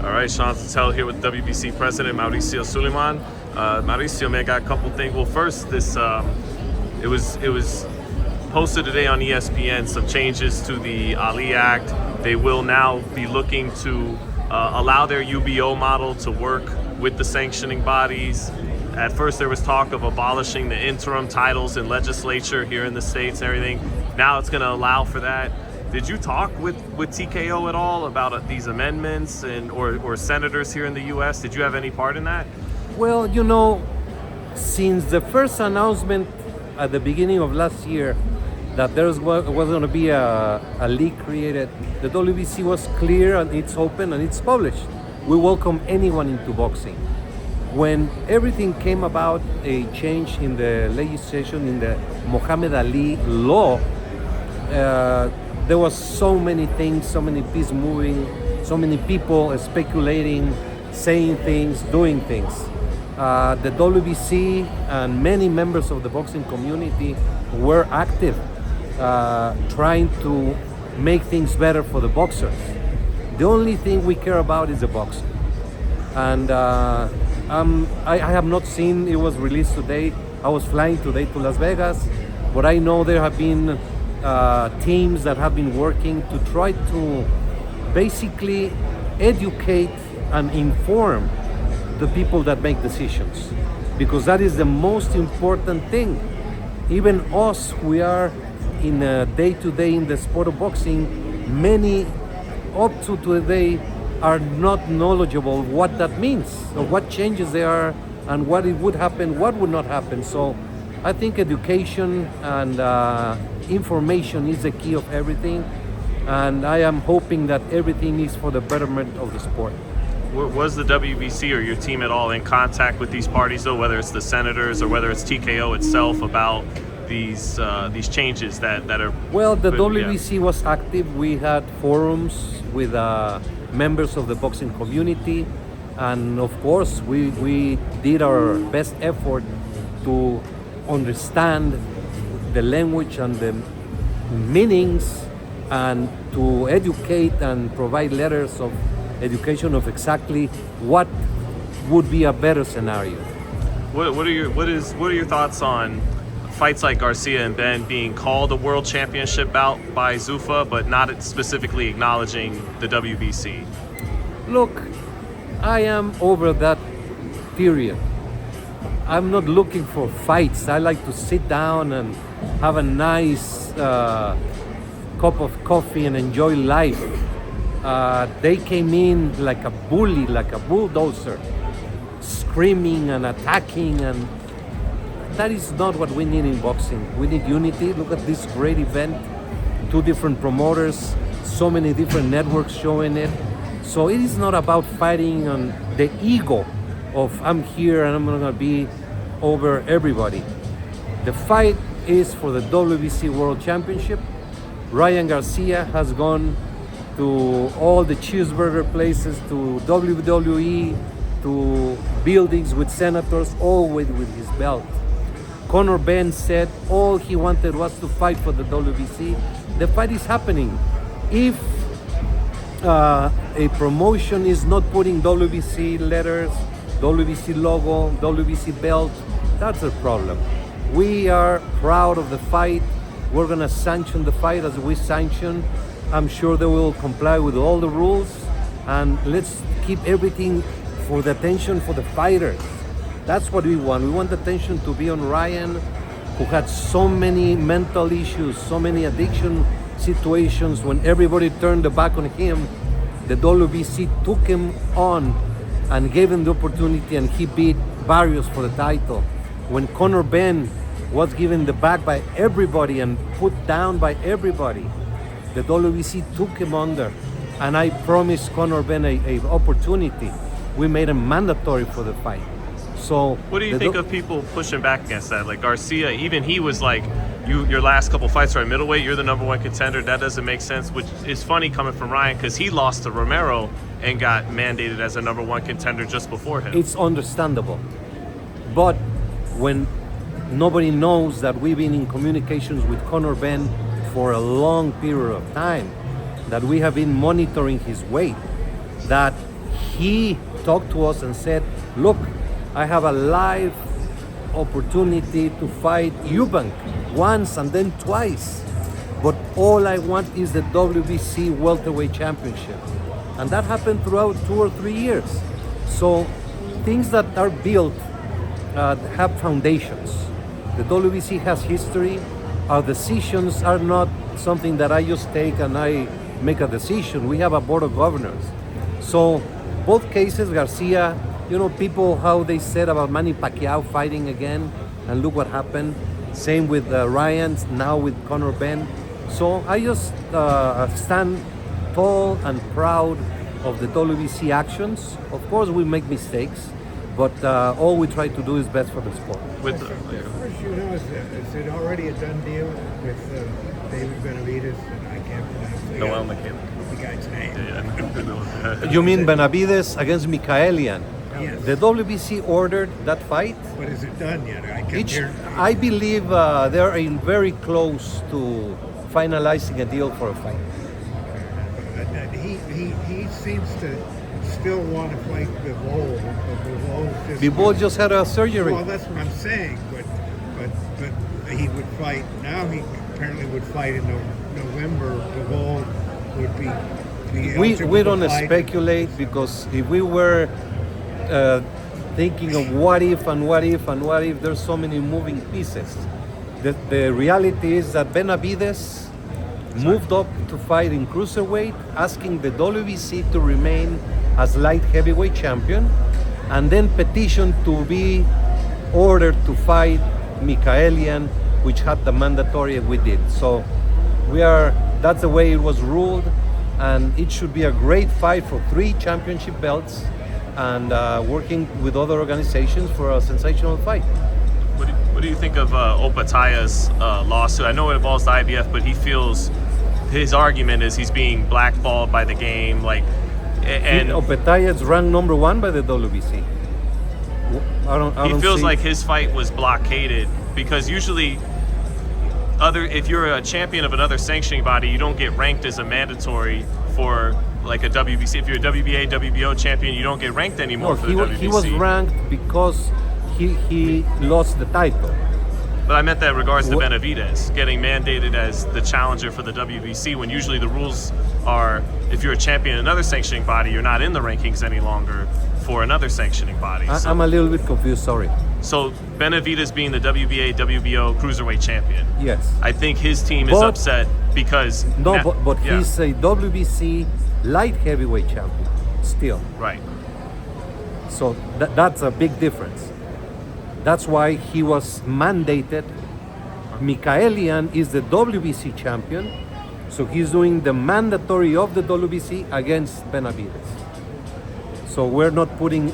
All right, Sean Patel here with WBC President Mauricio Sulaiman. Mauricio, man, got a couple things. Well, first, this it was posted today on ESPN. Some changes to the Ali Act. They will now be looking to allow their UBO model to work with the sanctioning bodies. At first, there was talk of abolishing the interim titles in legislature here in the states and everything. Now it's going to allow for that. Did you talk with TKO at all about these amendments or senators here in the U.S.? Did you have any part in that? Well, you know, since the first announcement at the beginning of last year that there was going to be a league created, the WBC was clear and it's open and it's published. We welcome anyone into boxing. When everything came about, a change in the legislation, in the Muhammad Ali law, there was so many things, so many pieces moving, so many people speculating, saying things, doing things. The WBC and many members of the boxing community were active, trying to make things better for the boxers. The only thing we care about is the boxing. And I have not seen, it was released today. I was flying today to Las Vegas, but I know there have been teams that have been working to try to basically educate and inform the people that make decisions, because that is the most important thing. Even us, we are in a day-to-day in the sport of boxing, many up to today are not knowledgeable what that means or what changes there are and what it would happen, what would not happen. So I think education and information is the key of everything, and I am hoping that everything is for the betterment of the sport. Was the WBC or your team at all in contact with these parties, though, whether it's the senators or whether it's TKO itself, about these changes that are? Well, the WBC was active. We had forums with members of the boxing community, and of course we did our best effort to understand the language and the meanings, and to educate and provide letters of education of exactly what would be a better scenario. What are your thoughts on fights like Garcia and Benn being called a world championship bout by Zuffa, but not specifically acknowledging the WBC? Look, I am over that period. I'm not looking for fights. I like to sit down and have a nice cup of coffee and enjoy life. They came in like a bully, like a bulldozer, screaming and attacking, and that is not what we need in boxing. We need unity. Look at this great event, 2 different promoters, so many different networks showing it. So it is not about fighting on the ego of I'm here and I'm gonna be over everybody. The fight is for the WBC World Championship. Ryan Garcia has gone to all the cheeseburger places, to WWE, to buildings with senators, all with his belt. Conor Benn said all he wanted was to fight for the WBC. The fight is happening. If a promotion is not putting WBC letters, WBC logo, WBC belt, that's a problem. We are proud of the fight. We're gonna sanction the fight as we sanction. I'm sure they will comply with all the rules, and let's keep everything for the attention for the fighters. That's what we want. We want the attention to be on Ryan, who had so many mental issues, so many addiction situations. When everybody turned the back on him, the WBC took him on and gave him the opportunity, and he beat Barrios for the title. When Conor Benn was given the back by everybody and put down by everybody, the WBC took him under, and I promised Conor Benn a opportunity. We made him mandatory for the fight. So what do you think of people pushing back against that? Like Garcia, even he was like, your last couple fights are at middleweight, you're the #1 contender. That doesn't make sense, which is funny coming from Ryan, because he lost to Romero and got mandated as a #1 contender just before him. It's understandable. But when nobody knows that we've been in communications with Conor Benn for a long period of time, that we have been monitoring his weight, that he talked to us and said, look, I have a live opportunity to fight Eubank once and then twice. But all I want is the WBC welterweight championship. And that happened throughout 2 or 3 years. So things that are built have foundations. The WBC has history. Our decisions are not something that I just take and I make a decision. We have a board of governors. So both cases, Garcia, people, how they said about Manny Pacquiao fighting again, and look what happened. Same with Ryan, now with Conor Benn. So I just stand tall and proud of the WBC actions. Of course, we make mistakes, but all we try to do is best for the sport. First, is it already a done deal with David Benavidez? And I can't pronounce Noel Mikaelian. the guy's name. Yeah. You mean Benavidez against Mikaelian? Yes. The WBC ordered that fight. But is it done yet? I can't hear. I believe they're in very close to finalizing a deal for a fight. He seems to still want to fight Bivol. Bivol just had a surgery. Well, that's what I'm saying. But he would fight now. He apparently would fight in November. Bivol would be eligible We to don't fight. speculate, because if we were thinking of what if, there's so many moving pieces. The reality is that Benavidez moved up to fight in cruiserweight, asking the WBC to remain as light heavyweight champion, and then petitioned to be ordered to fight Mikelian, which had the mandatory, we did. So that's the way it was ruled, and it should be a great fight for 3 championship belts, and working with other organizations for a sensational fight. What do you think of Opetaia's lawsuit? I know it involves the IBF, but he feels his argument is he's being blackballed by the game, and Opetaia is ranked number 1 by the WBC. he feels like his fight was blockaded because usually if you're a champion of another sanctioning body, you don't get ranked as a mandatory for like a WBC. If you're a WBA, WBO champion, you don't get ranked anymore for the WBC. He was ranked because he lost the title. But I meant that in regards to Benavidez getting mandated as the challenger for the WBC, when usually the rules are if you're a champion in another sanctioning body, you're not in the rankings any longer for another sanctioning body. I'm a little bit confused, sorry. So Benavidez being the WBA, WBO cruiserweight champion. Yes. I think his team is upset because... He's a WBC light heavyweight champion still. Right. So that's a big difference. That's why he was mandated. Mikelian is the WBC champion, so he's doing the mandatory of the WBC against Benavidez. So we're not putting...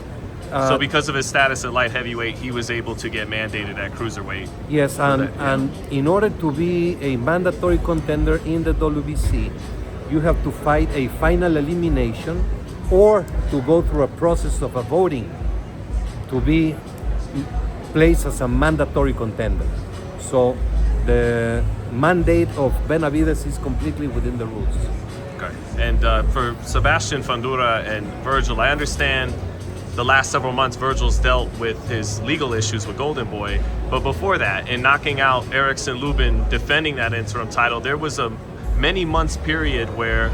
so because of his status at light heavyweight, he was able to get mandated at cruiserweight. Yes, and in order to be a mandatory contender in the WBC, you have to fight a final elimination or to go through a process of a voting to be placed as a mandatory contender. So the mandate of Benavidez is completely within the rules. Okay. And for Sebastian Fundora and Virgil, I understand the last several months Virgil's dealt with his legal issues with Golden Boy, but before that, in knocking out Erickson Lubin, defending that interim title, there was a many months period where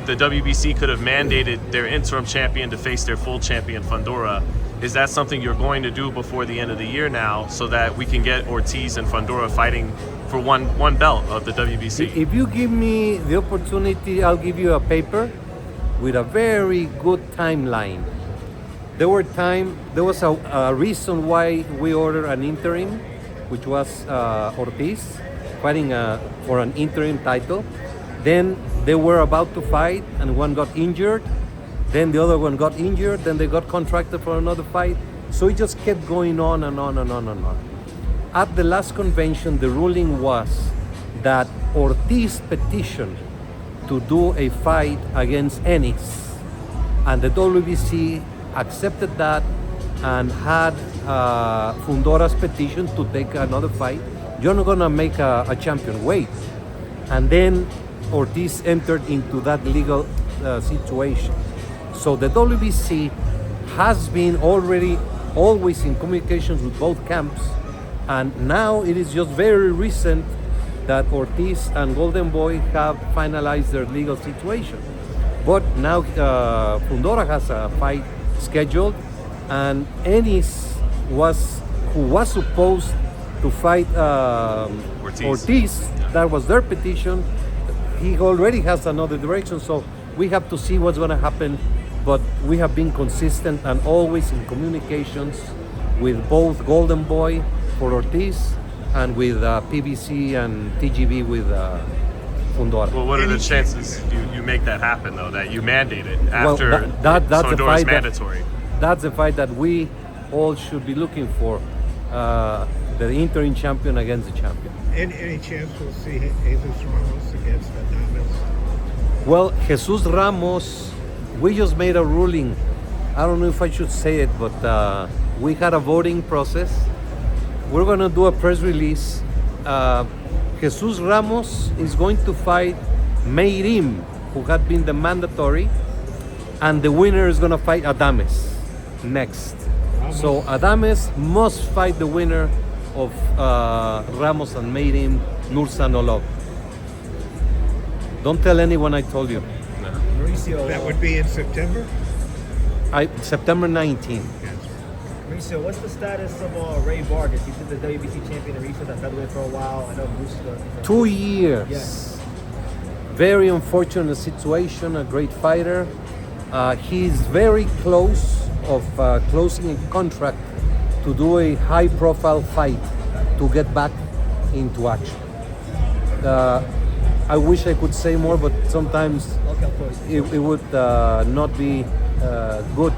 the WBC could have mandated their interim champion to face their full champion Fundora. Is that something you're going to do before the end of the year now, so that we can get Ortiz and Fundora fighting for one belt of the WBC? If you give me the opportunity, I'll give you a paper with a very good timeline. There was a reason why we ordered an interim, which was Ortiz fighting for an interim title. Then they were about to fight, and one got injured. Then the other one got injured. Then they got contracted for another fight. So it just kept going on and on and on and on. At the last convention, the ruling was that Ortiz petitioned to do a fight against Ennis, and the WBC accepted that and had Fundora's petition to take another fight. You're not gonna make a champion wait. And then Ortiz entered into that legal situation. So the WBC has been already always in communications with both camps, and now it is just very recent that Ortiz and Golden Boy have finalized their legal situation. But now Fundora has a fight scheduled, and Ennis who was supposed to fight Ortiz. That was their petition. He already has another direction, so we have to see what's going to happen. But we have been consistent and always in communications with both Golden Boy for Ortiz and with PBC and TGB with Fundora. Well, what are the chances you make that happen, though, that you mandate it after that's Honduras a fight mandatory? That's the fight that we all should be looking for, the interim champion against the champion. Any chance we'll see Jesus Ramos against Adames? Well, Jesus Ramos, we just made a ruling. I don't know if I should say it, but we had a voting process. We're going to do a press release. Jesus Ramos is going to fight Meirim, who had been the mandatory, and the winner is going to fight Adames next. So Adames must fight the winner of Ramos and Meirim, Nursanolov. Don't tell anyone I told you. Mauricio, That would be in September? September 19th. Mauricio, what's the status of Ray Vargas? He's been the WBC champion and reached that featherweight for a while. I know Bruce. 2 years. Yes. Very unfortunate situation. A great fighter. He's very close of closing a contract to do a high-profile fight to get back into action. I wish I could say more, but sometimes Okay, of course. it would not be good.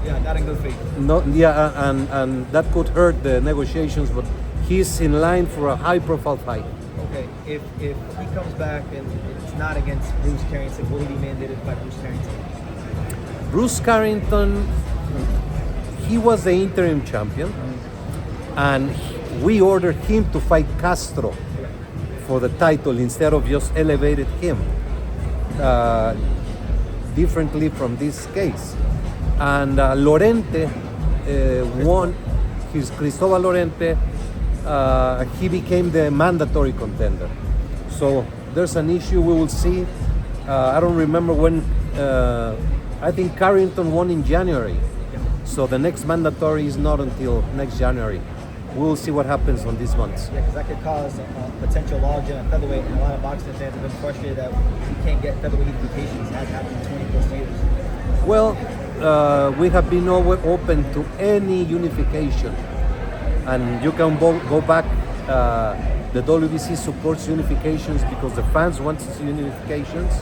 Yeah, not in good faith. No, yeah, and that could hurt the negotiations. But he's in line for a high-profile fight. Okay, if he comes back and it's not against Bruce Carrington, will he be mandated by Bruce Carrington? Bruce Carrington, he was the interim champion, and we ordered him to fight Castro for the title instead of just elevated him differently from this case. And Lorente won, his Cristobal Lorente, he became the mandatory contender. So there's an issue, we will see. I don't remember when, I think Carrington won in January. So the next mandatory is not until next January. We'll see what happens on these months. Yeah, because that could cause a potential logjam at featherweight, and a lot of boxing fans have been frustrated that he can't get featherweight unifications. It has happened in 20 plus years. Well, we have been open to any unification, and you can go back. The WBC supports unifications because the fans want to see unifications,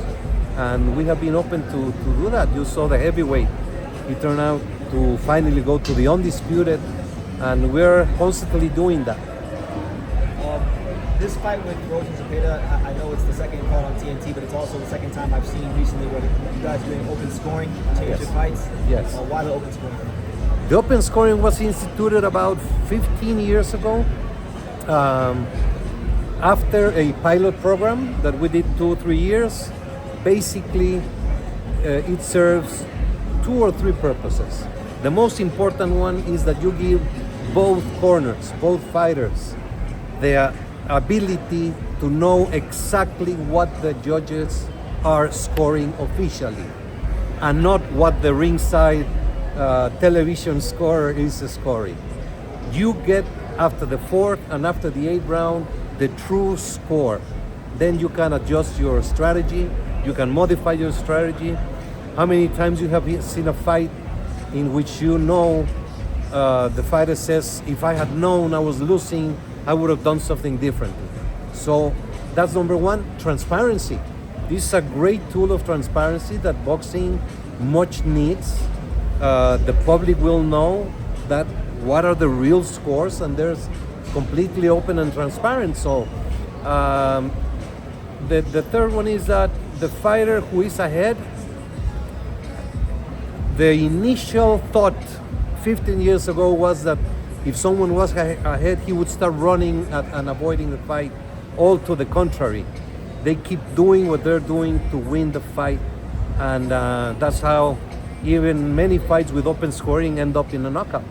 and we have been open to do that. You saw the heavyweight; it turned out to finally go to the undisputed, and we're constantly doing that. This fight with Rose and Zepeda, I know it's the second call on TNT, but it's also the second time I've seen recently where you guys are doing open scoring, change your fights. Yes. Why the open scoring? The open scoring was instituted about 15 years ago after a pilot program that we did 2 or 3 years. Basically, it serves 2 or 3 purposes. The most important one is that you give both corners, both fighters, their ability to know exactly what the judges are scoring officially and not what the ringside television scorer is scoring. You get after the 4th and after the 8th round the true score. Then you can adjust your strategy, you can modify your strategy. How many times you have seen a fight in which you know the fighter says, if I had known I was losing, I would have done something differently. So that's number one, transparency. This is a great tool of transparency that boxing much needs. The public will know that what are the real scores, and there's completely open and transparent. So the third one is that the fighter who is ahead, the initial thought 15 years ago was that if someone was ahead, he would start running and avoiding the fight. All to the contrary. They keep doing what they're doing to win the fight, and that's how even many fights with open scoring end up in a knockout.